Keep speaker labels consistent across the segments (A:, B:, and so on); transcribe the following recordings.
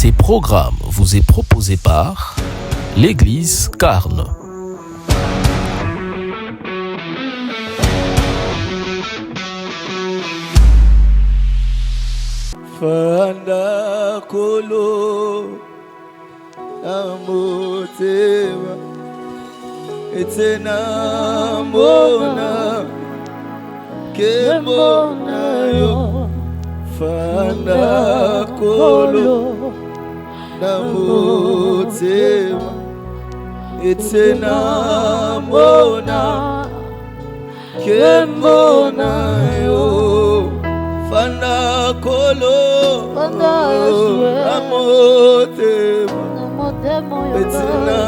A: Ces programmes vous est proposé par l'Église Carne.
B: Fanda kolo amotema etena mona kemona yo fanda kolo amotema etena mona kemona yo fanda kolo amotema etena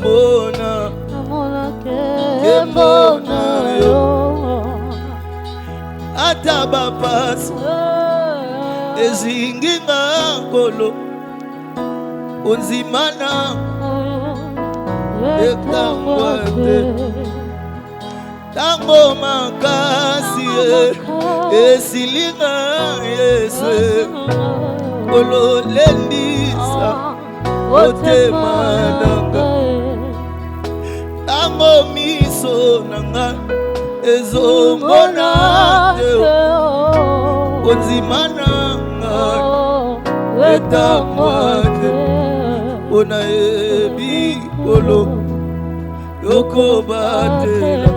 B: mona kemona yo atabapasi ezinginga kolo unzimana ekangwate tango makasi esilinga Yesu ololendisa otemananga tango miso nanga ezomona onzimananga etamwate ona ebi olo yokobatela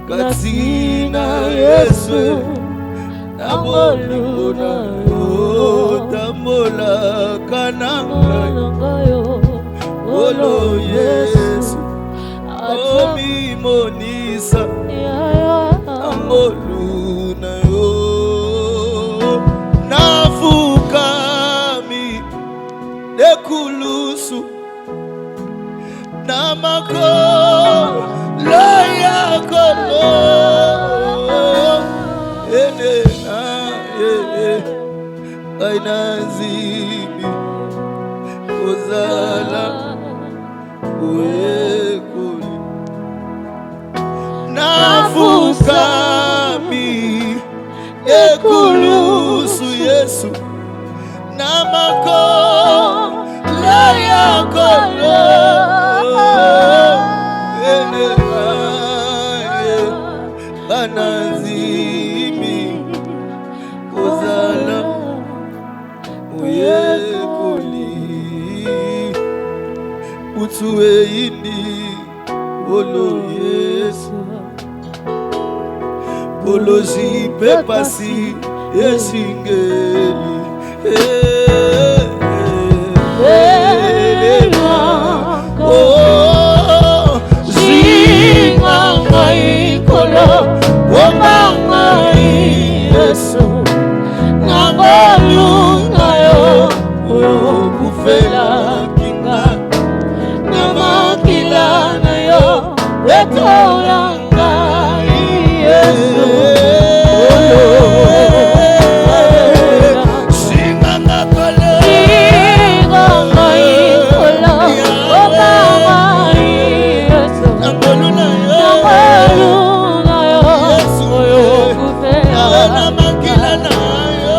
B: katina Yesu naboluna tambola kananga olo Yesu omi monisa amoluna yo nafukami dekulusu namako loya kolo enena ainazimi ozala uekuli nafukami ekulusu Yesu namako loya kolo banazimi kozala uyekoli utuwe indi olo Yesu oloji pepasi esingeli Yesu nabolunga yo kufela kinga namakila na yo etolanga Yesu singanga kolo Yesu nabolunga yo namakila na yo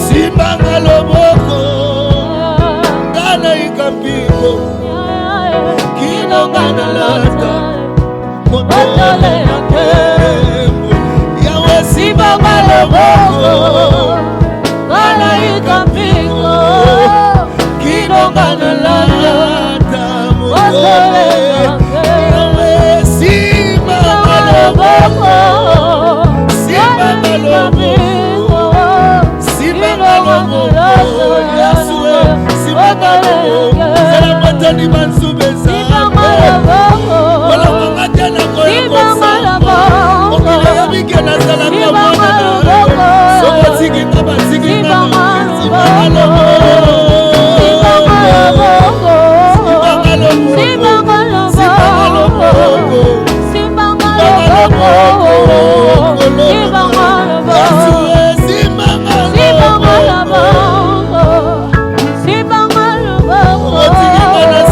B: simbanga loboko ngana ikapiko kinongana lata motole yake yawe simbanga loboko ngana ikapiko kinongana lata motole yake yawe simbanga loboko simbanga loboko Yasue sibagaloko zalamatani bansubeza wala mangatana koyakosa okile yabikena zalaka mwana sokotiki kabatiki sibagaloko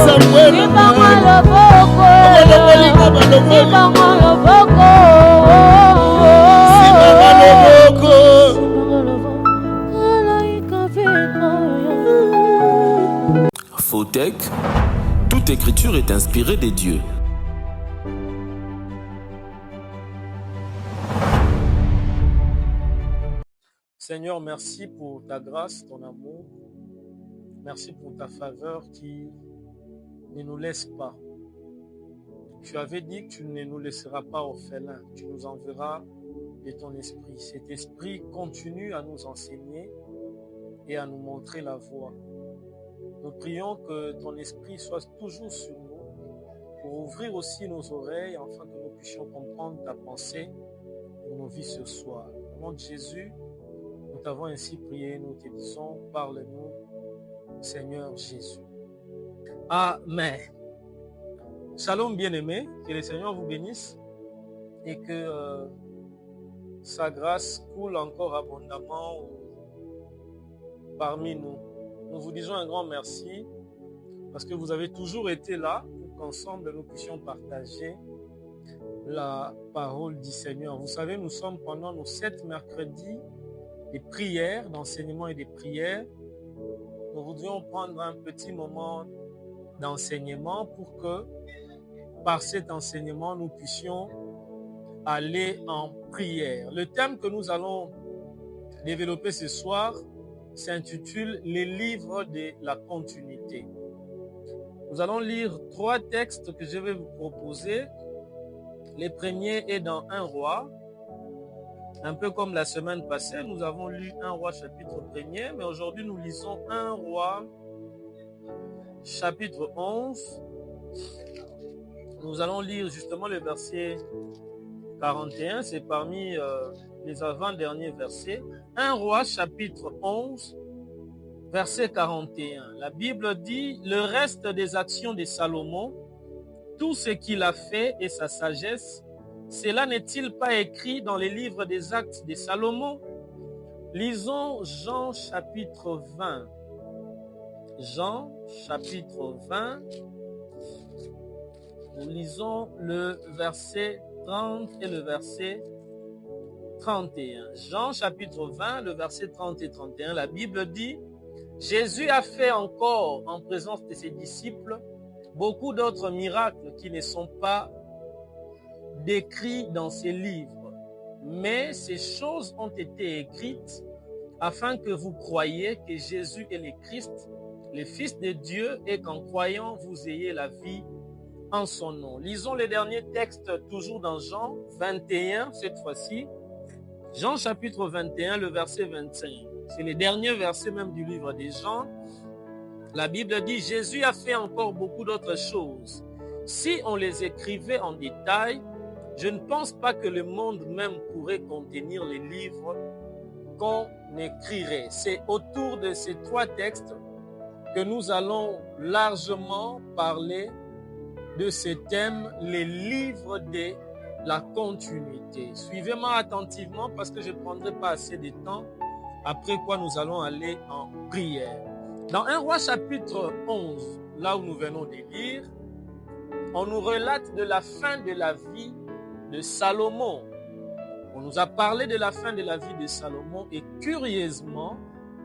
B: Samuel Okolinga baloboko. Simanga loboko.
A: Fautec, toute écriture est inspirée des dieux.
C: Seigneur, merci pour ta grâce, ton amour. Merci pour ta faveur qui ne nous laisse pas. Tu avais dit que tu ne nous laisseras pas orphelins. Tu nous enverras de ton esprit. Cet esprit continue à nous enseigner et à nous montrer la voie. Nous prions que ton esprit soit toujours sur nous pour ouvrir aussi nos oreilles afin que nous puissions comprendre ta pensée pour nos vies ce soir. Au nom de Jésus, nous t'avons ainsi prié, nous te disons, parle-nous, Seigneur Jésus. Amen. Shalom bien-aimés, que le Seigneur vous bénisse et que sa grâce coule encore abondamment parmi nous. Nous vous disons un grand merci parce que vous avez toujours été là pour qu'ensemble nous puissions partager la parole du Seigneur. Vous savez, nous sommes pendant nos 7 mercredis des prières, d'enseignement et des prières. Nous voudrions prendre un petit moment d'enseignement pour que par cet enseignement, nous puissions aller en prière. Le thème que nous allons développer ce soir s'intitule « Les livres de la continuité ». Nous allons lire 3 textes que je vais vous proposer. Le premier est dans 1 Roi. Un peu comme la semaine passée, nous avons lu 1 Roi chapitre 1er, mais aujourd'hui nous lisons 1 Roi chapitre 11. Nous allons lire justement le verset 41, c'est parmi les avant-derniers versets. 1 Roi chapitre 11, verset 41. La Bible dit, le reste des actions de Salomon, tout ce qu'il a fait et sa sagesse, cela n'est-il pas écrit dans les livres des actes de Salomon? Lisons Jean chapitre 20. Jean chapitre 20. Nous lisons le verset 30 et le verset 31. Jean chapitre 20, le verset 30 et 31. La Bible dit, Jésus a fait encore en présence de ses disciples beaucoup d'autres miracles qui ne sont pas décrits dans ces livres. Mais ces choses ont été écrites afin que vous croyiez que Jésus est le Christ, le Fils de Dieu, et qu'en croyant, vous ayez la vie en son nom. Lisons les derniers textes toujours dans Jean 21, cette fois-ci. Jean chapitre 21, le verset 25. C'est le dernier verset même du livre des Jean. La Bible dit, Jésus a fait encore beaucoup d'autres choses. Si on les écrivait en détail, je ne pense pas que le monde même pourrait contenir les livres qu'on écrirait. C'est autour de ces 3 textes que nous allons largement parler de ce thème, les livres de la continuité. Suivez-moi attentivement parce que je ne prendrai pas assez de temps, après quoi nous allons aller en prière. Dans 1 Roi chapitre 11, là où nous venons de lire, on nous relate de la fin de la vie de Salomon. On nous a parlé de la fin de la vie de Salomon et curieusement,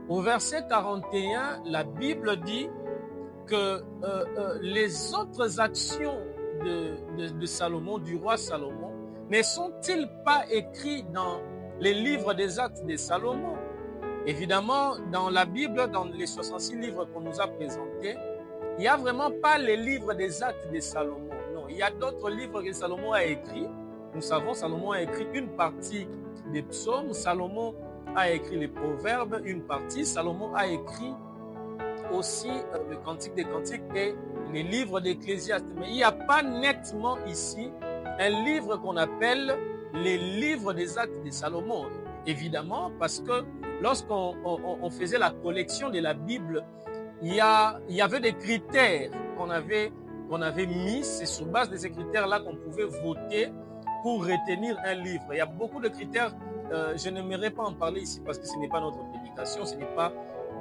C: au verset 41, la Bible dit que les autres actions de Salomon, du roi Salomon, ne sont-ils pas écrits dans les livres des actes de Salomon? Évidemment, dans la Bible, dans les 66 livres qu'on nous a présentés, il n'y a vraiment pas les livres des actes de Salomon. Non, il y a d'autres livres que Salomon a écrits. Nous savons, Salomon a écrit une partie des psaumes, Salomon a écrit les proverbes, une partie, Salomon a écrit aussi le Cantique des Cantiques et les livres d'Ecclésiaste. Mais il n'y a pas nettement ici un livre qu'on appelle les livres des actes de Salomon. Évidemment, parce que lorsqu'on faisait la collection de la Bible, il y avait des critères qu'on avait mis. C'est sur base de ces critères-là qu'on pouvait voter pour retenir un livre. Il y a beaucoup de critères. Je n'aimerais pas en parler ici parce que ce n'est pas notre prédication, ce n'est pas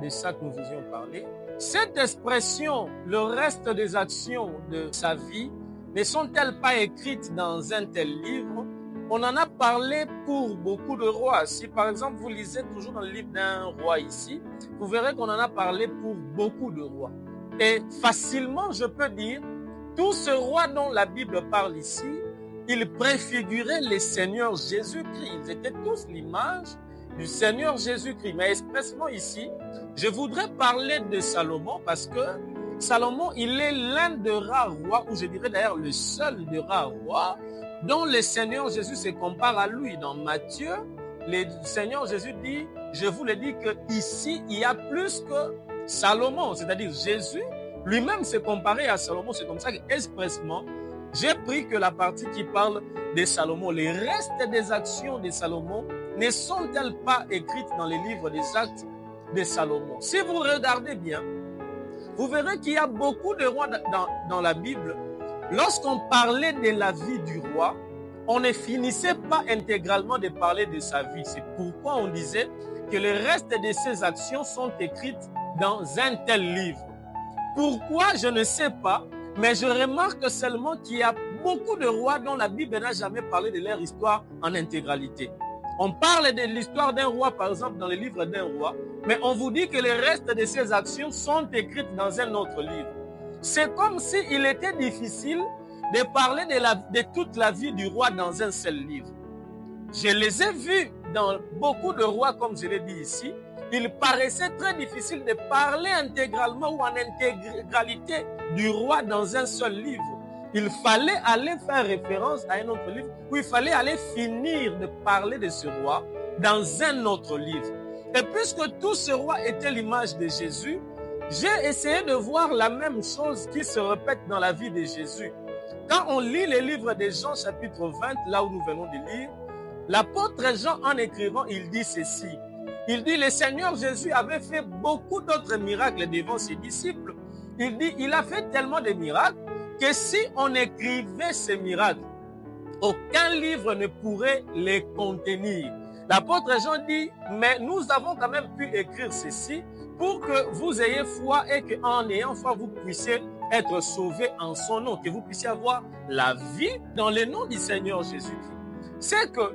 C: de ça que nous voulions parler. Cette expression, le reste des actions de sa vie, ne sont-elles pas écrites dans un tel livre? On en a parlé pour beaucoup de rois. Si par exemple vous lisez toujours dans le livre d'un roi ici, vous verrez qu'on en a parlé pour beaucoup de rois. Et facilement, je peux dire, tous ces rois dont la Bible parle ici, ils préfiguraient les seigneurs Jésus-Christ. Ils étaient tous l'image du Seigneur Jésus-Christ. Mais expressement ici, je voudrais parler de Salomon parce que Salomon, il est l'un des rares rois, ou je dirais d'ailleurs le seul des rares rois, dont le Seigneur Jésus se compare à lui. Dans Matthieu, le Seigneur Jésus dit, je vous le dis que ici il y a plus que Salomon, c'est-à-dire Jésus lui-même s'est comparé à Salomon. C'est comme ça qu'expressement, j'ai pris que la partie qui parle de Salomon, les restes des actions de Salomon, ne sont-elles pas écrites dans les livres des actes de Salomon? Si vous regardez bien, vous verrez qu'il y a beaucoup de rois dans la Bible. Lorsqu'on parlait de la vie du roi, on ne finissait pas intégralement de parler de sa vie. C'est pourquoi on disait que le reste de ses actions sont écrites dans un tel livre. Pourquoi? Je ne sais pas, mais je remarque seulement qu'il y a beaucoup de rois dont la Bible n'a jamais parlé de leur histoire en intégralité. On parle de l'histoire d'un roi, par exemple, dans le livre d'un roi, mais on vous dit que le reste de ses actions sont écrites dans un autre livre. C'est comme s'il était difficile de parler de toute la vie du roi dans un seul livre. Je les ai vus dans beaucoup de rois, comme je l'ai dit ici. Il paraissait très difficile de parler intégralement ou en intégralité du roi dans un seul livre. Il fallait aller faire référence à un autre livre, où il fallait aller finir de parler de ce roi dans un autre livre. Et puisque tous ces rois étaient l'image de Jésus, j'ai essayé de voir la même chose qui se répète dans la vie de Jésus. Quand on lit les livres de Jean chapitre 20, là où nous venons de lire, l'apôtre Jean, en écrivant, il dit ceci. Il dit, le Seigneur Jésus avait fait beaucoup d'autres miracles devant ses disciples. Il dit, il a fait tellement de miracles que si on écrivait ces miracles, aucun livre ne pourrait les contenir. L'apôtre Jean dit, mais nous avons quand même pu écrire ceci pour que vous ayez foi et qu'en ayant foi, vous puissiez être sauvés en son nom, que vous puissiez avoir la vie dans le nom du Seigneur Jésus-Christ. C'est que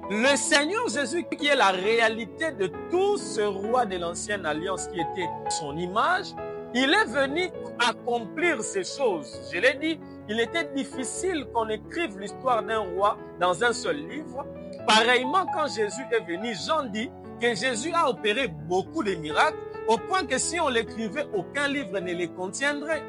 C: le Seigneur Jésus, qui est la réalité de tout ce roi de l'ancienne alliance qui était son image, il est venu accomplir ces choses. Je l'ai dit, il était difficile qu'on écrive l'histoire d'un roi dans un seul livre. Pareillement, quand Jésus est venu, Jean dit que Jésus a opéré beaucoup de miracles, au point que si on l'écrivait, aucun livre ne les contiendrait.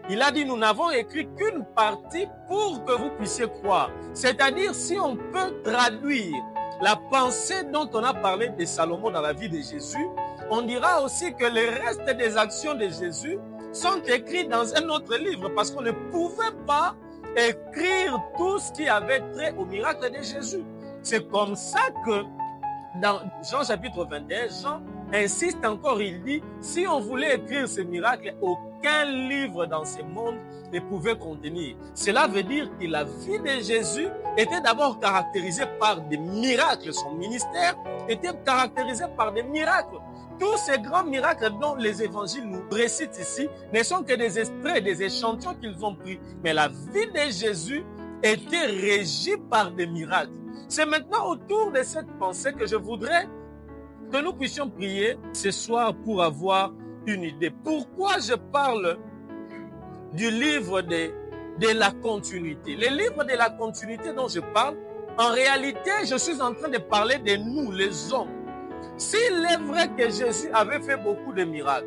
C: Il a dit, nous n'avons écrit qu'une partie pour que vous puissiez croire. C'est-à-dire, si on peut traduire la pensée dont on a parlé de Salomon dans la vie de Jésus, on dira aussi que le reste des actions de Jésus sont écrites dans un autre livre parce qu'on ne pouvait pas écrire tout ce qui avait trait au miracle de Jésus. C'est comme ça que dans Jean chapitre 21, Jean insiste encore, il dit, si on voulait écrire ce miracle, aucun livre dans ce monde ne pouvait contenir. Cela veut dire que la vie de Jésus était d'abord caractérisée par des miracles. Son ministère était caractérisé par des miracles. Tous ces grands miracles dont les évangiles nous récitent ici ne sont que des extraits, des échantillons qu'ils ont pris. Mais la vie de Jésus était régie par des miracles. C'est maintenant autour de cette pensée que je voudrais que nous puissions prier ce soir pour avoir une idée. Pourquoi je parle du livre de la continuité? Le livre de la continuité dont je parle, en réalité, je suis en train de parler de nous, les hommes. S'il est vrai que Jésus avait fait beaucoup de miracles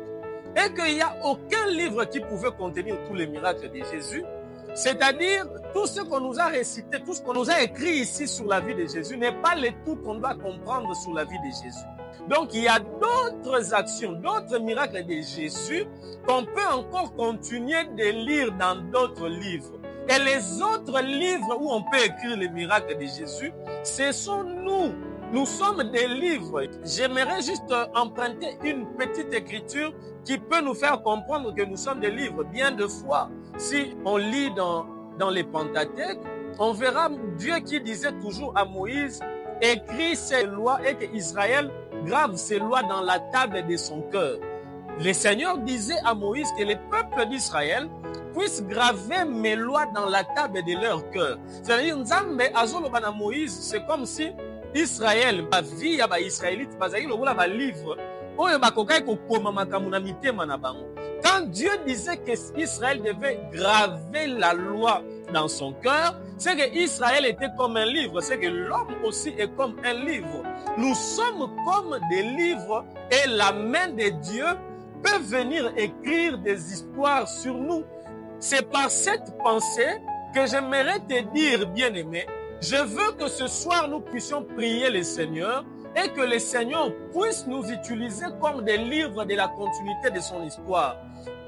C: et qu'il n'y a aucun livre qui pouvait contenir tous les miracles de Jésus, c'est-à-dire tout ce qu'on nous a récité, tout ce qu'on nous a écrit ici sur la vie de Jésus n'est pas le tout qu'on doit comprendre sur la vie de Jésus. Donc il y a d'autres actions, d'autres miracles de Jésus qu'on peut encore continuer de lire dans d'autres livres. Et les autres livres où on peut écrire les miracles de Jésus, ce sont nous. Nous sommes des livres. J'aimerais juste emprunter une petite écriture qui peut nous faire comprendre que nous sommes des livres. Bien de fois, si on lit dans les Pentateuques, on verra Dieu qui disait toujours à Moïse, écris ces lois et que Israël grave ces lois dans la table de son cœur. le Seigneur disait à Moïse que les peuples d'Israël puissent graver mes lois dans la table de leur cœur. C'est-à-dire, Nzambe azoloba na Moïse, c'est comme si Israël, ba vie ya ba Israélite, bazali lokola ba livre, oyo bakokai kokoma makambo na mitema na bango. Quand Dieu disait que Israël devait graver la loi dans son cœur, c'est que Israël était comme un livre, c'est que l'homme aussi est comme un livre. Nous sommes comme des livres et la main de Dieu peut venir écrire des histoires sur nous. C'est par cette pensée que j'aimerais te dire, bien-aimé, je veux que ce soir nous puissions prier le Seigneur et que le Seigneur puisse nous utiliser comme des livres de la continuité de son histoire.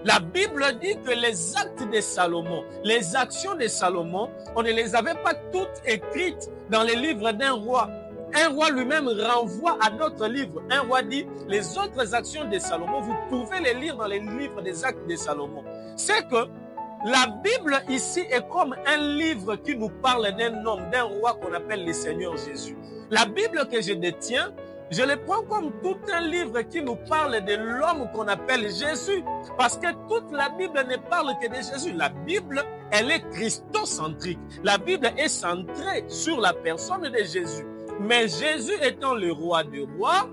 C: La Bible dit que les actes de Salomon, les actions de Salomon, on ne les avait pas toutes écrites dans les livres d'un roi. Un roi lui-même renvoie à d'autres livres. Un roi dit, les autres actions de Salomon, vous pouvez les lire dans les livres des actes de Salomon. C'est que la Bible ici est comme un livre qui nous parle d'un homme, d'un roi qu'on appelle le Seigneur Jésus. La Bible que je détiens, je le prends comme tout un livre qui nous parle de l'homme qu'on appelle Jésus. Parce que toute la Bible ne parle que de Jésus. La Bible, elle est christocentrique. La Bible est centrée sur la personne de Jésus. Mais Jésus étant le roi des rois,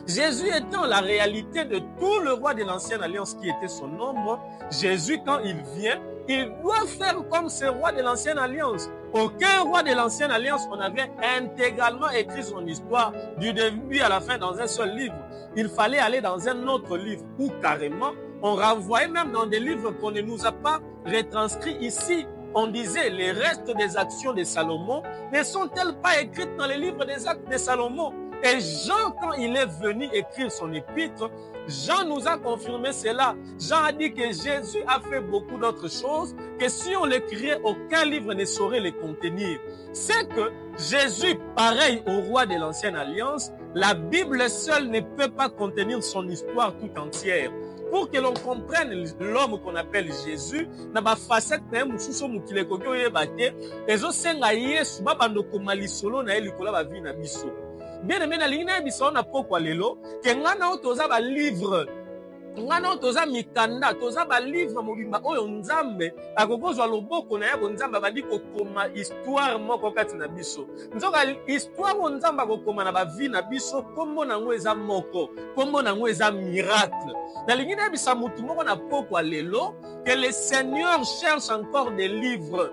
C: Jésus étant la réalité de tout le roi de l'ancienne alliance qui était son ombre, Jésus, quand il vient, il doit faire comme ce roi de l'ancienne alliance. Aucun roi de l'ancienne alliance, on avait intégralement écrit son histoire du début à la fin dans un seul livre. Il fallait aller dans un autre livre où carrément, on renvoyait même dans des livres qu'on ne nous a pas retranscrits ici. On disait les restes des actions de Salomon ne sont-elles pas écrites dans les livres des actes de Salomon? Et Jean, quand il est venu écrire son épître, Jean nous a confirmé cela. Jean a dit que Jésus a fait beaucoup d'autres choses, que si on l'écrivait, aucun livre ne saurait les contenir. C'est que Jésus, pareil au roi de l'ancienne alliance, la Bible seule ne peut pas contenir son histoire tout entière. Pour que l'on comprenne l'homme qu'on appelle Jésus, na ba facette na mususu mukile koki oyebate, ezo senga Yesu babando komali solo na elikola ba vie na biso. Bien aimé na lingina biso na pokwa lelo, ke ngana o toza ba livre. Ngana o toza mikanda, toza ba livre mobimba oyo Nzambe akokozwa loboko na yabo Nzambe bandi kokoma histoire moko kati na biso. Nzoka histoire o Nzambe akokoma na ba vie na biso kombo nango eza moko, kombo nango eza miracle. Na lingina bisa mutu moko na pokwa lelo, que le Seigneur cherche encore des livres.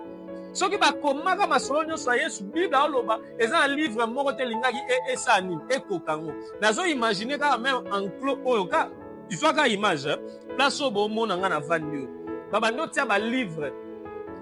C: Ce qui va commencer à masolo so Yesu Bible aloba eza un livre moko te lingaki esa nini ekokango. Nazo imaginer ka même enclos oyo ka iswaka image place obo mona nga na vandio. Baba ndo tia ba livre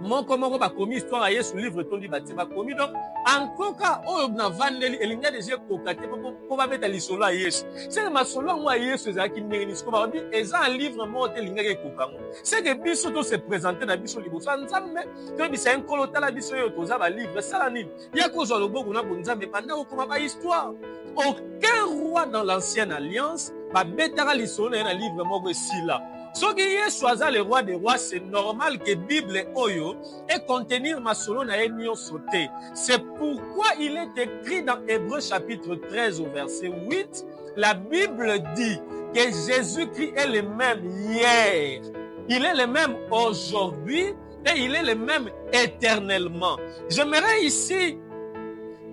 C: moko ba komi histoire ya Yesu livre tondi ba tia ba komi donc enclos ka oyo na vandeli elinga déjà kokate po ba beta lisolo ya Yesu. C'est masolo ngo ya Yesu ezaki ndenge ko ba di eza un livre moko te lingaki ekokango. C'est que biso to se présenter na biso liboso Nzambe to bisa enkolo tala biso yo toza ba livre sala nini ya kozwa loboko na Nzambe panda okoma ba histoire. Aucun roi dans l'ancienne alliance ba betara lisolo na livre moko esila. Ce qui est choisi le roi des rois, c'est normal que Bible oyo et contenir ma solo na enyo sauté. C'est pourquoi il est écrit dans Hébreux chapitre 13 au verset 8, la Bible dit que Jésus-Christ est le même hier. Il est le même aujourd'hui et il est le même éternellement. J'aimerais ici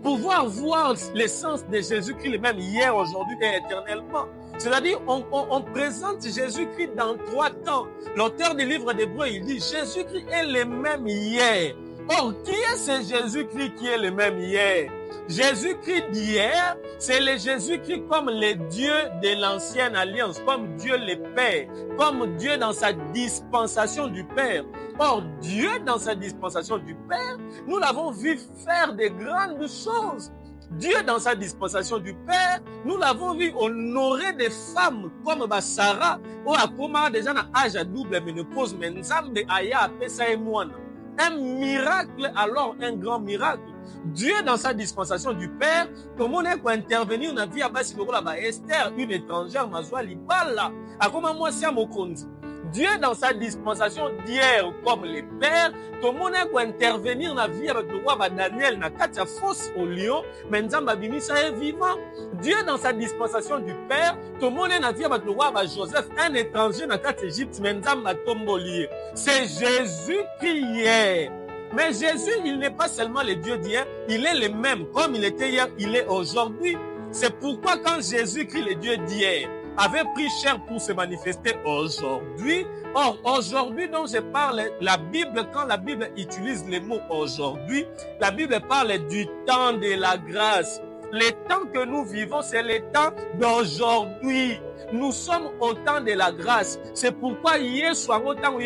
C: pouvoir voir l'essence de Jésus-Christ le même hier, aujourd'hui et éternellement. C'est-à-dire, on présente Jésus-Christ dans 3 temps. L'auteur du livre d'Hébreux, il dit, Jésus-Christ est le même hier. Or, qui est ce Jésus-Christ qui est le même hier? Jésus-Christ d'hier, c'est le Jésus-Christ comme le Dieu de l'ancienne alliance, comme Dieu le Père, comme Dieu dans sa dispensation du Père. Or, Dieu dans sa dispensation du Père, nous l'avons vu faire de grandes choses. Dieu dans sa dispensation du Père, nous l'avons vu honorer des femmes comme Sarah, ou Akoma déjà dans âge à double ménopause, mais Nzambe aya apesa emwana. Un miracle, alors un grand miracle. Dieu dans sa dispensation du Père, comment on est pour intervenir dans la vie à basi la Esther, une étrangère, mazwa libala. Akoma moi si mokonzi. Dieu dans sa dispensation d'hier comme les pères, tout le monde peut intervenir dans la vie avec le roi Daniel, dans la fosse au lion, mais Nzamba Bimisa est vivant. Dieu dans sa dispensation du père, tout le monde est dans la vie avec le roi Joseph, un étranger dans l'Égypte, mais Nzamba Tombolier. C'est Jésus qui est. Mais Jésus, il n'est pas seulement le Dieu d'hier, il est le même. Comme il était hier, il est aujourd'hui. C'est pourquoi quand Jésus-Christ, le Dieu d'hier, avait pris chair pour se manifester aujourd'hui. Or, aujourd'hui dont je parle, la Bible, quand la Bible utilise les mots aujourd'hui, la Bible parle du temps de la grâce. Le temps que nous vivons, c'est le temps d'aujourd'hui. Nous sommes au temps de la grâce. C'est pourquoi hier soir, au temps où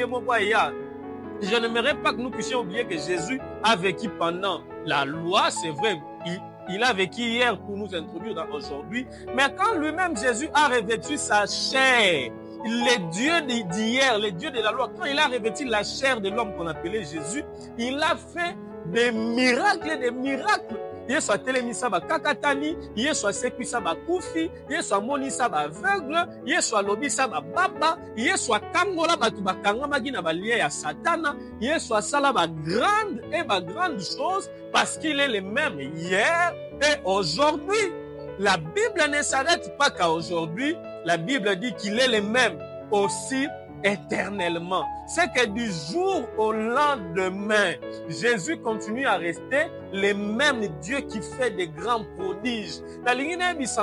C: je n'aimerais pas que nous puissions oublier que Jésus a vécu pendant la loi, c'est vrai, il a vécu hier pour nous introduire dans aujourd'hui, mais quand lui-même Jésus a revêtu sa chair, le Dieu d'hier, le Dieu de la loi, quand il a revêtu la chair de l'homme qu'on appelait Jésus, il a fait des miracles, des miracles. Yesu atelemisa bakakatani, Yesu asekwisa bakufi, Yesu amonisa baveugle, Yesu alobisa bababa, Yesu akangola batu bakangamaki na balie ya Satana, Yesu asala grande chose parce qu'il est le même hier et aujourd'hui. La Bible ne s'arrête pas qu'à aujourd'hui, la Bible dit qu'il est le même aussi éternellement. C'est que du jour au lendemain, Jésus continue à rester le même Dieu qui fait des grands prodiges. La ligne Yesu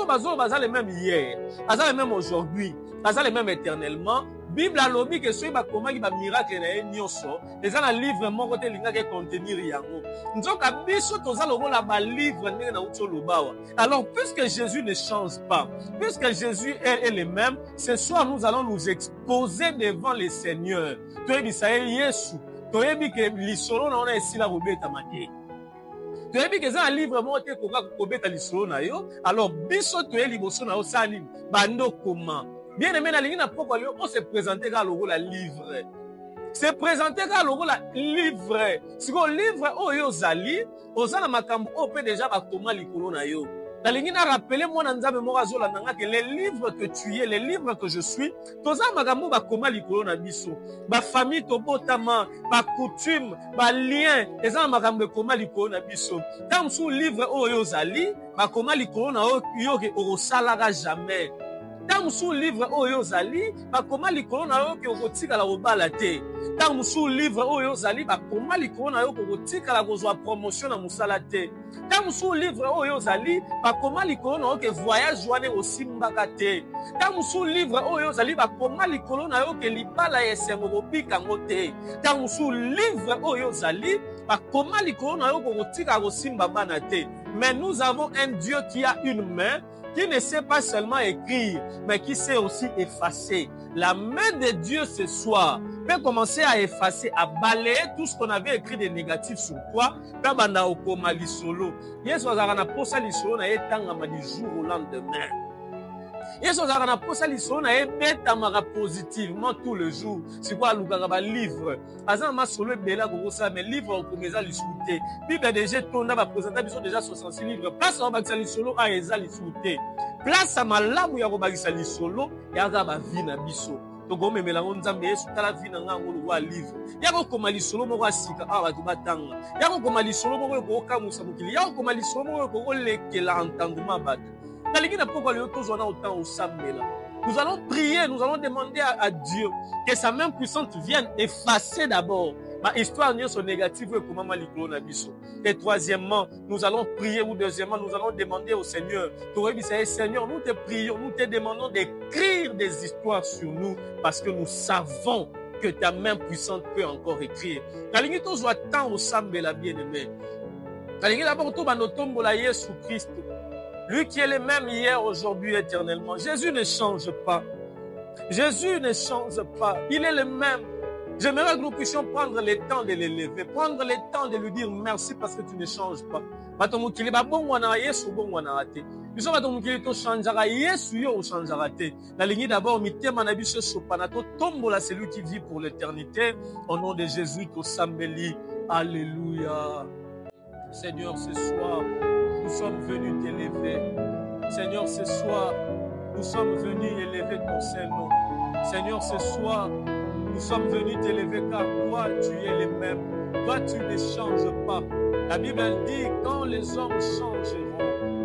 C: baza le même hier, baza le même aujourd'hui, baza le même éternellement. Bible a lobby que ceux qui ba miracle na nyonso, les ana livre mon côté linga ke contenir yango. Nzoka biso toza lobola ba livre ndenge na uto lobawa. Alors puisque Jésus ne change pas, puisque Jésus est le même, ce soir nous allons nous exposer devant le Seigneur. Toyebisa Yesu, toyebi ke lisolo na ona esila robeta mate. Toyebi ke za un livre mo te koka kobeta lisolo na yo. Alors biso toyebi liboso na osani bando comment. Bien aimé, on se présentait à l'euro la livre. Se présenter à l'euro la livre. Si vous livre, oh yo zali, osana makambo, oh peut déjà ba comment likolo na yo. La ligne a rappelé moi nanzabe morazo la nanga que les livres que tu es, les livres que je suis, toza makambo ba comment likolo na biso. Ba famille tobotama, ba coutume, ba lien, eza makambo comment likolo na biso. Tant sous livre oh yo zali, ba comment likolo na yo ke orosalara jamais. Tant sous livre oyo zali ba koma likolo na yo ke okotika la obala te. Tant sous livre oyo zali ba koma likolo na yo ko okotika la kozwa promotion na musala te. Tant sous livre oyo zali ba koma likolo na yo ke voyage wane osimbaka te. Tant sous livre oyo zali ba koma likolo na yo ke libala yesengo kobika ngote. Tant sous livre oyo zali ba koma likolo na yo ko okotika kosimba bana te. Mais nous avons un Dieu qui a une main, qui ne sait pas seulement écrire, mais qui sait aussi effacer. La main de Dieu ce soir peut commencer à effacer, à balayer tout ce qu'on avait écrit de négatif sur toi. Peut banda okoma lisolo. Yesu azarana posa lisolo na etangama du jour au lendemain. Yesu azarana posa lisolo na ebetamaka positivement tout le jour. C'est quoi lukaka ba livre. Azana masolo bela kokosa mais livre okomeza lisute. Bible déjà tonda ba présenter biso déjà 66 livres. Place au bakisa lisolo a eza lisute. Place à malamu ya kobakisa lisolo ya za ba vie na biso. Togome melango nzambe Yesu tala vie na ngango lo wa livre. Ya ko koma lisolo moko asika a ba batanga. Ya ko koma lisolo moko ko kamusa mukili. Ya ko koma lisolo moko ko lekela entendement bato. Nous allons prier, nous allons demander à Dieu que sa main puissante vienne effacer d'abord ma histoire négative. Et troisièmement, nous allons prier, ou deuxièmement, nous allons demander au Seigneur, Seigneur, nous te prions, nous te demandons d'écrire des histoires sur nous parce que nous savons que ta main puissante peut encore écrire. Christ. Lui qui est le même hier, aujourd'hui, éternellement. Jésus ne change pas. Jésus ne change pas. Il est le même. J'aimerais que nous puissions prendre le temps de l'élever, prendre le temps de lui dire merci parce que tu ne changes pas. La ligne d'abord, celui qui vit pour l'éternité. Au nom de Jésus, alléluia. Seigneur, ce soir, nous sommes venus t'élever. Seigneur, ce soir, nous sommes venus élever ton Saint-Nom. Seigneur, ce soir, nous sommes venus t'élever car toi, tu es le même. Toi, tu ne changes pas. La Bible dit, quand les hommes changeront,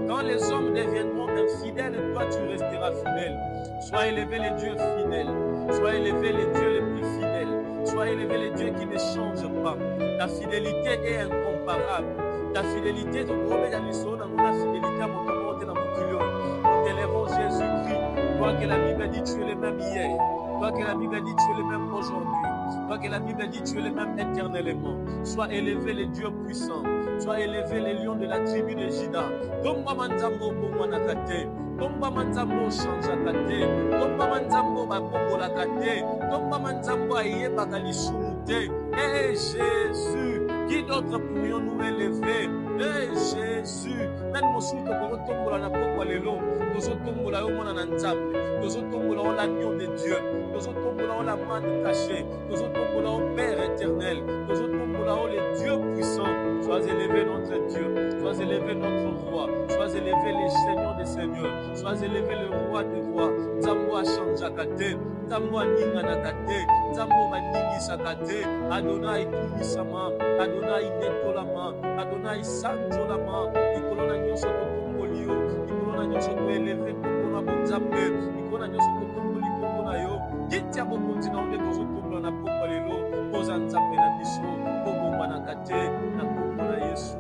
C: quand les hommes deviendront infidèles, toi, tu resteras fidèle. Sois élevé les dieux fidèles. Sois élevé les dieux les plus fidèles. Sois élevé les dieux qui ne changent pas. Ta fidélité est incomparable. Ta fidélité, ton gros ta fidélité à mon tour, nous t'élèvons Jésus-Christ. Toi que la Bible dit, tu es le même hier. Toi que la Bible dit, tu es le même aujourd'hui. Toi que la Bible dit, tu es le même éternellement. Sois élevé les dieux puissants. Sois élevé les lions de la tribu de Juda. Tomba manzambo pour nakate. Tomba manzambo change kate. Tomba manzambo babongo la kate. Tomba manzambo aye bakalisumute. Eh Jésus, qui d'autre pourrions-nous élever? Eh Jésus, même mon souffle pour tomber la pokwa lelo. Nous tombe la omona na nzambe. Nous tombe la l'agneau de Dieu. Nous tombe la manne cachée. Nous tombe la Père éternel. Nous tombe la les dieux puissants. Sois élevé notre Dieu. Sois élevé notre roi. Sois élevé les seigneurs des seigneurs. Sois élevé le roi des rois. Zambo a changé kate. Zambo a ninga na kate. Zambo a ningi sakate. Adonai tumisama. Adonai netolama. Adonai sanjolama. Ikolona nyoso tokombolio. Ikolona nyoso to élevé pour la Zambe. Ikolona nyoso tokomboli pour na yo. Kitia bokonzi na onde tozo tombola na pokwa lelo. Poza nzambe na biso. Kobomba na kate. Na kombola Yesu.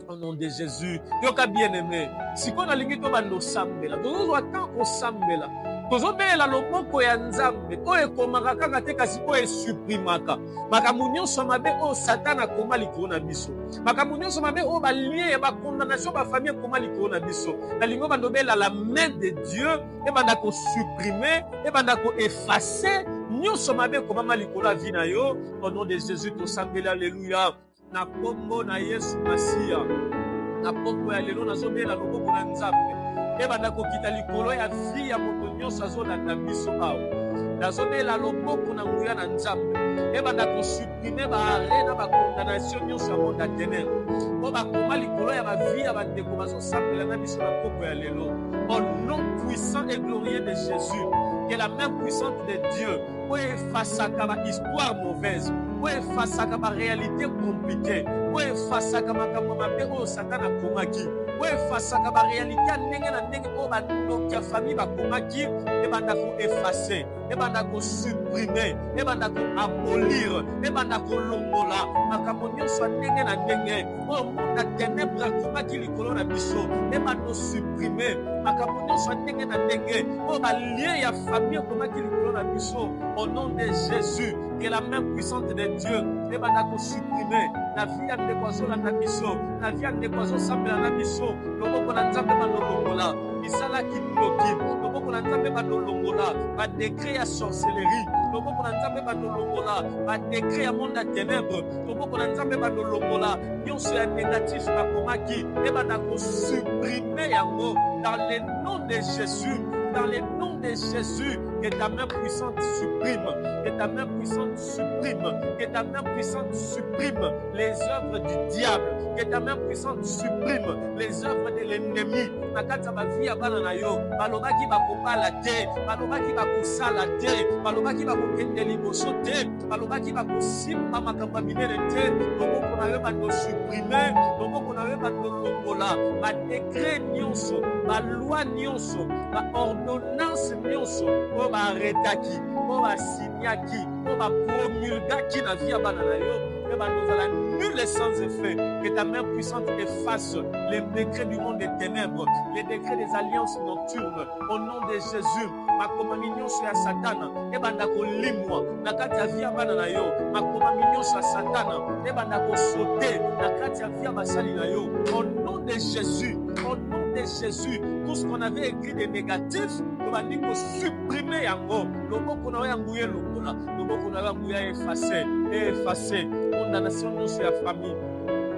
C: Au nom de Jésus. Yoka bien-aimé. Si qu'on a lingi to bando sambela. Tozo attend ko sambela. Tozo bela loboko ya nzambe. O ekomaka kaka te kasi o esuprimaka. Makambo nyonso mabe o Satan akoma likolo na biso. Makambo nyonso mabe o ba lien ya ba condamnation ba famille akoma likolo na biso. Na lingo bando bela la main de Dieu e banda ko supprimer, e banda ko effacer nyonso mabe koma likolo vie na yo. Au nom de Jésus to sambela alléluia. Na kombo na Yesu Masia. Na kombo ya lelo nazobela loboko na nzambe. Ebanda kokita likolo ya vie ya moto nyonso azolanda biso awa. Nazobela loboko na nguya na nzambe. Ebanda kosuprime baare na bakondamnation nyonso ya monde ya ténèbre. Po bakoma likolo ya bavie ya bandeko bazosambela na biso na poko ya lelo. Au nom puissant et glorieux de Jésus, que la main puissante de Dieu pour effacer la histoire mauvaise, pour effacer la réalité compliquée, pour effacer la Satan a commis, pour effacer la réalité la famille a commis, et banda ko effacer, et banda ko supprimer, et banda ko abolir, et banda ko longola, makamonyo soit ndenge na ndenge, oh monde a ténèbres commis likolo na biso, et banda supprimer, makamonyo soit ndenge na ndenge, oh ba lien ya famille commis likolo na biso. Au nom de Jésus, que la main puissante de Dieu, et banda ko supprimer, la vie a décoiso la nabiso, la vie a décoiso sambe la nabiso, loboko na nzambe ba longola, misala ki bloki, loboko na nzambe ba longola, ba décret ya sorcellerie, loboko na nzambe ba longola, ba décret ya monde à ténèbres, loboko na nzambe ba longola, nyonso ya négatif ba komaki, et banda ko supprimer yango dans le nom de Jésus. Dans le nom de Jésus, que ta main puissante supprime, que ta main puissante supprime, que ta main puissante supprime les œuvres du diable, que ta main puissante supprime les œuvres de l'ennemi. Nakata ba vie abana na yo, baloba ki ba kopala te, baloba ki ba kosala te, baloba ki ba kokende liboso te, baloba ki ba kosimba makambo minene te, loboko na yo ba to supprimer, loboko na yo ba to longola, ba décret nyonso, ba loi nyonso, ba ordonnance nyonso, o ba retaki, o ba signaki, o ba promulgaki na vie abana na yo. Et ben nous allons nul et sans effet. Que ta main puissante efface les décrets du monde des ténèbres, les décrets des alliances nocturnes. Au nom de Jésus, ma communion sur Satan. Et ben d'accord limoi. Na katia via banana yo. Ma communion sur Satan. Et ben d'accord sauter. Na katia via basali na yo. Au nom de Jésus. Au nom de Jésus. Tout ce qu'on avait écrit de négatif, on va dire qu'on supprimer yango. Le mot qu'on a engouillé le mot là. Le mot qu'on a engouillé effacer. Condamnation sur la famille.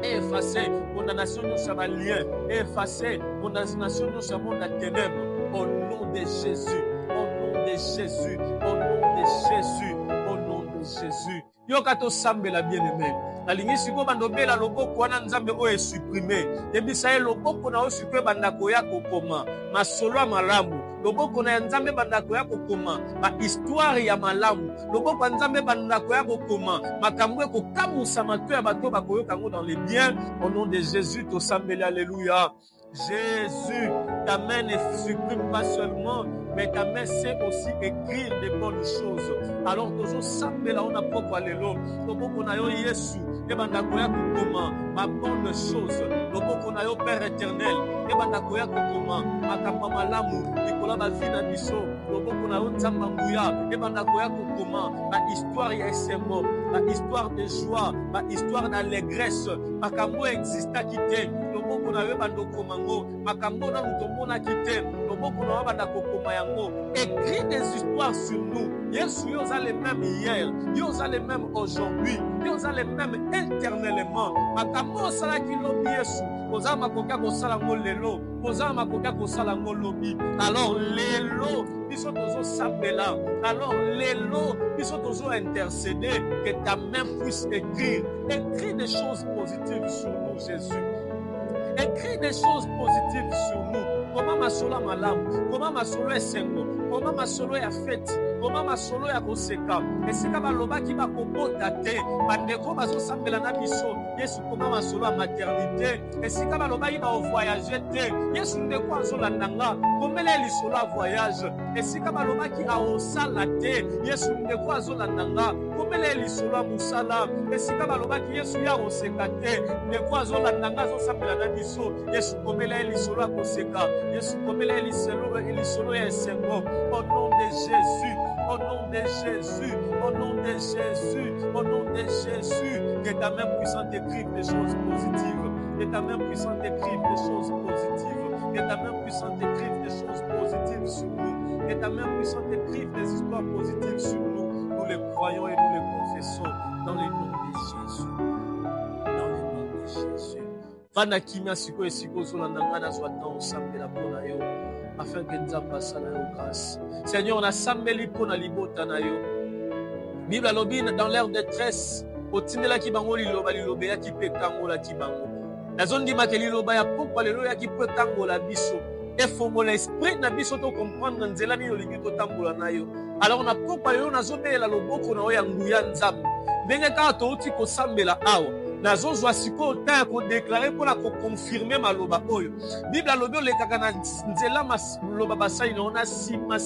C: Effacer. Condamnation sur le lien. Effacer. Condamnation sur le monde à ténèbres. Au nom de Jésus. Au nom de Jésus. Au nom de Jésus. Au nom de Jésus. yoka tosambela bien-aimé. Nalingi siko bandobela loboko wana nzambe oyo supprimer. Yebisa ye loboko na oyo supprimer bandako ya kokoma. Masolo ya malamu. Loboko na nzambe bandako ya kokoma. Ba histoire ya malamu. Loboko ya nzambe bandako ya kokoma. Makambo ekokabusa mato ya bato bakoyoka ngo dans les biens. Au nom de Jésus tosambela, alléluia. Jésus, ta main ne supprime pas seulement, mais ta main sait aussi écrire des bonnes choses. Alors, toujours sambela on a propre allélo. Loboko na yo Yesu, et bandako ya kokoma, ma bonne chose. Loboko na yo Père éternel, et bandako ya kokoma, makambo malamu, ikola ba vie na biso. Loboko na yo nzamba nguya, et bandako ya kokoma, ma histoire ya esembo, ma histoire de joie, ma histoire d'allégresse, makambo exista kite. Loboko na yo bandoko mango, makambo na mutombona kite. Loboko na yo bandako koma yango. Écris des histoires sur nous. Yesu yo za les mêmes hier, yo za les mêmes aujourd'hui, yo za les mêmes éternellement. Makambo sala ki lobi Yesu, oza makoka ko sala ngo lelo, oza makoka ko sala ngo lobi. Alors lelo biso tozo sambela. Alors lelo biso tozo intercéder, que ta main puisse écrire. Écris des choses positives sur nous, Jésus. Écris des choses positives sur nous. Comment ma solo malamu, comment ma solo esengo, comment ma solo ya fête, comment ma solo ya koseka. Esika baloba ki bakobota te, bandeko bazosambela na biso. Yesu comment ma solo ya maternité, esika baloba ki ba voyager te. Yesu ndeko azolanda nga, komela lisolo ya voyage. Esika baloba ki aosala te, Yesu ndeko azolanda nga, komela lisolo ya musala. Esika baloba ki Yesu ya koseka te, ndeko azolanda nga azosambela na biso. Yesu komela lisolo ya koseka. Yesu komela lisolo ya esengo. Au nom de Jésus, au nom de Jésus, au nom de Jésus, au nom de Jésus, que ta main puissante écrive des choses positives, que ta main puissante écrive des choses positives, que ta main puissante écrive des choses positives sur nous, que ta main puissante écrive des histoires positives sur nous. Nous les croyons et nous les confessons dans le nom de Jésus. Dans le nom de Jésus. Vana kimia siko esiko zolanda ngana swatan osambela pona yo, afin que Nzamba asala yo grâce. Seigneur, on a sambeli pona libota na yo. Bible alobi dans leur détresse, otindela ki bango liloba lilobe ya ki pe kangola ki bango. Nazondima ke liloba ya pokwa lelo ya ki pe kangola biso. Efongola esprit na biso to comprendre nzela ni olingi to tambola na yo. Alors on a pokwa lelo nazobela loboko na yo ya nguya Nzambe. Ndenge kaka touti kosambela awa. Nazozwa siko ta ko déclarer pour la confirmer maloba oyo. Bible alobi olekaka na nzela maloba basali na ona sima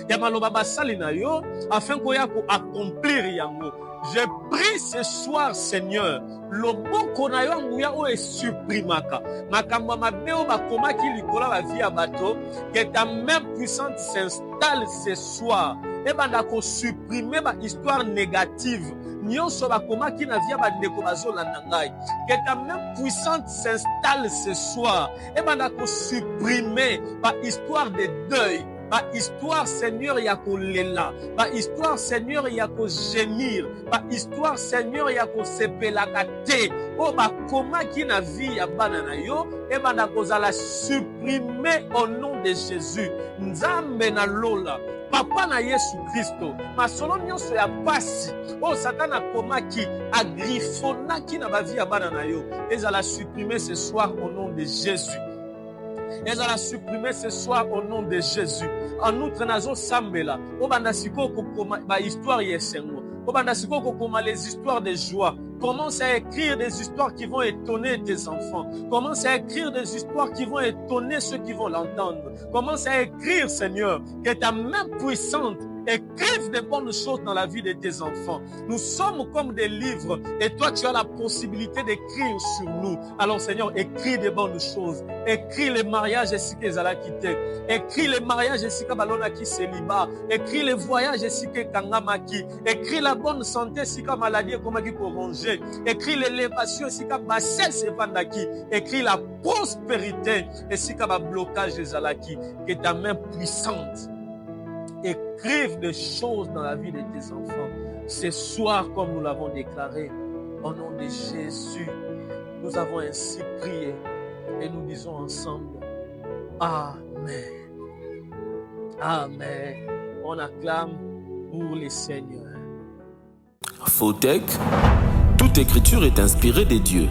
C: ya maloba basali na yo afin ko ya ko accomplir yango. Je prie ce soir, Seigneur, loboko na yo nguya o supprimaka makambo mabeo bakoma ki likola ba vie ya bato, que ta main puissante s'installe ce soir et banda ko supprimer ba histoire négative nyonso bakoma ki na vie ya bandeko bazolanda ngai, que ta main puissante s'installe ce soir et banda ko supprimer ba histoire de deuil, ba histoire Seigneur ya kolela, ba histoire Seigneur ya ko gémir, ba histoire Seigneur ya ko sepelaka te o bakoma ki na vie ya bana na yo e banda kozala supprimer au nom de Jésus. Nzambe na lola Papa na Yesu Christo, masolo nyonso ya pasi o Satan akomaki agrifonaki na ba vie ya bana na yo, ezala supprimer ce soir au nom de Jésus. Elles allons supprimer ce soir au nom de Jésus. En outre, nazo sambela. Obanda siko kokoma ba histoire yesengo. Obanda siko kokoma les histoires de joie. Commence à écrire des histoires qui vont étonner tes enfants. Commence à écrire des histoires qui vont étonner ceux qui vont l'entendre. Commence à écrire, Seigneur, que ta main puissante écrive des bonnes choses dans la vie de tes enfants. Nous sommes comme des livres et toi tu as la possibilité d'écrire sur nous. Alors Seigneur, écris des bonnes choses. Écris les mariages et si que zala quitté. Écris les mariages et si que balona qui célibat. Écris les voyages et si que kangamaki. Écris la bonne santé si que maladie comme qui pour manger. Écris l'élévation et si que bassesse et vandaki. Écris la prospérité et si que blocage des alaki. Que ta main puissante écrive des choses dans la vie de tes enfants. Ce soir, comme nous l'avons déclaré, au nom de Jésus, nous avons ainsi prié et nous disons ensemble, Amen. Amen. On acclame pour les Seigneurs.
A: Fautec, toute écriture est inspirée des dieux.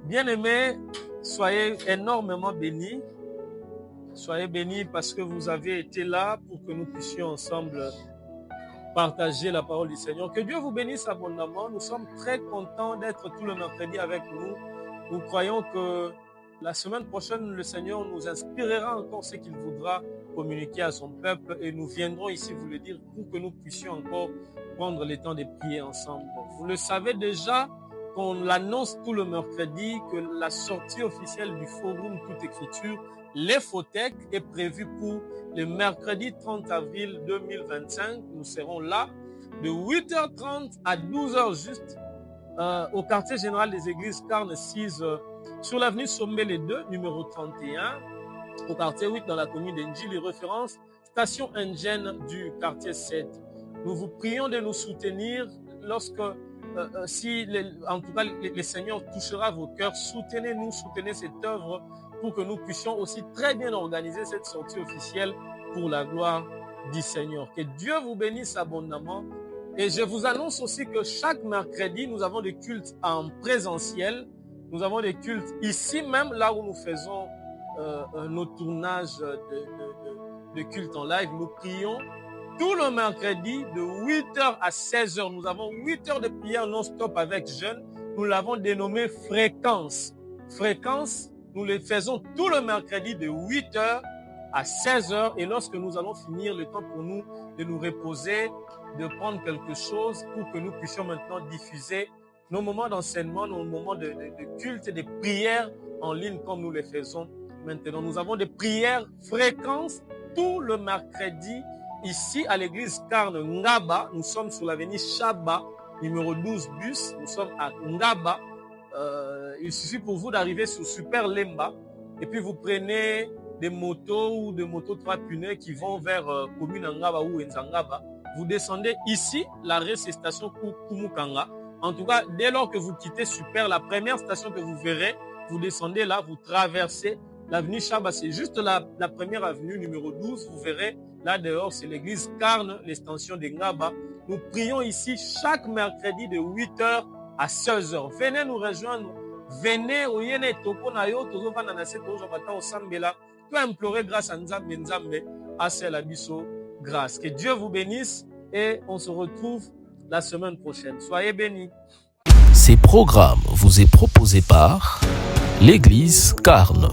C: Bien-aimés, soyez énormément bénis. Soyez bénis parce que vous avez été là pour que nous puissions ensemble partager la parole du Seigneur. Que Dieu vous bénisse abondamment. Nous sommes très contents d'être tout le mercredi avec vous. Nous croyons que la semaine prochaine, le Seigneur nous inspirera encore ce qu'il voudra communiquer à son peuple et nous viendrons ici vous le dire pour que nous puissions encore prendre le temps de prier ensemble. Vous le savez déjà qu'on l'annonce tout le mercredi que la sortie officielle du forum Toute Écriture, les Fautec, est prévue pour le mercredi 30 avril 2025. Nous serons là de 8h30 à 12h juste au quartier général des églises Carne 6 sur l'avenue Sombele 2, numéro 31, au quartier 8 dans la commune d'Enji, les références station indigène du quartier 7. Nous vous prions de nous soutenir lorsque, en tout cas, le Seigneur touchera vos cœurs. Soutenez-nous, soutenez cette œuvre pour que nous puissions aussi très bien organiser cette sortie officielle pour la gloire du Seigneur. Que Dieu vous bénisse abondamment. Et je vous annonce aussi que chaque mercredi, nous avons des cultes en présentiel. Nous avons des cultes ici même, là où nous faisons nos tournages de cultes en live. Nous prions tout le mercredi de 8h à 16h. Nous avons 8 heures de prière non-stop avec jeûne. Nous l'avons dénommé Fréquence. Fréquence, nous les faisons tout le mercredi de 8h à 16h. Et lorsque nous allons finir, le temps pour nous de nous reposer, de prendre quelque chose pour que nous puissions maintenant diffuser nos moments d'enseignement, nos moments de culte et de prières en ligne comme nous les faisons maintenant. Nous avons des prières fréquentes tout le mercredi ici à l'église Carne Ngaba. Nous sommes sur l'avenue Chaba, numéro 12 bus. Nous sommes à Ngaba. Il suffit pour vous d'arriver sur Super Lemba et puis vous prenez des motos ou des motos 3 pneus qui vont vers commune Ngaba ou Nzangaba. Vous descendez ici, l'arrêt c'est station Kumukanga. En tout cas, dès lors que vous quittez Super, la première station que vous verrez, vous descendez là, vous traversez l'avenue Chaba, c'est juste la première avenue, numéro 12. Vous verrez, là dehors, c'est l'église Carne, l'extension de Ngaba. Nous prions ici chaque mercredi de 8h à 16h. Venez nous rejoindre. Venez, oyene toko na yo, tozo vana na se tozo bata osambela. Tu implorer grâce à Nzambe, Nzambe, à Selabiso, grâce. Que Dieu vous bénisse et on se retrouve la semaine prochaine. Soyez bénis.
A: Ces programmes vous est proposé par l'Église Carne.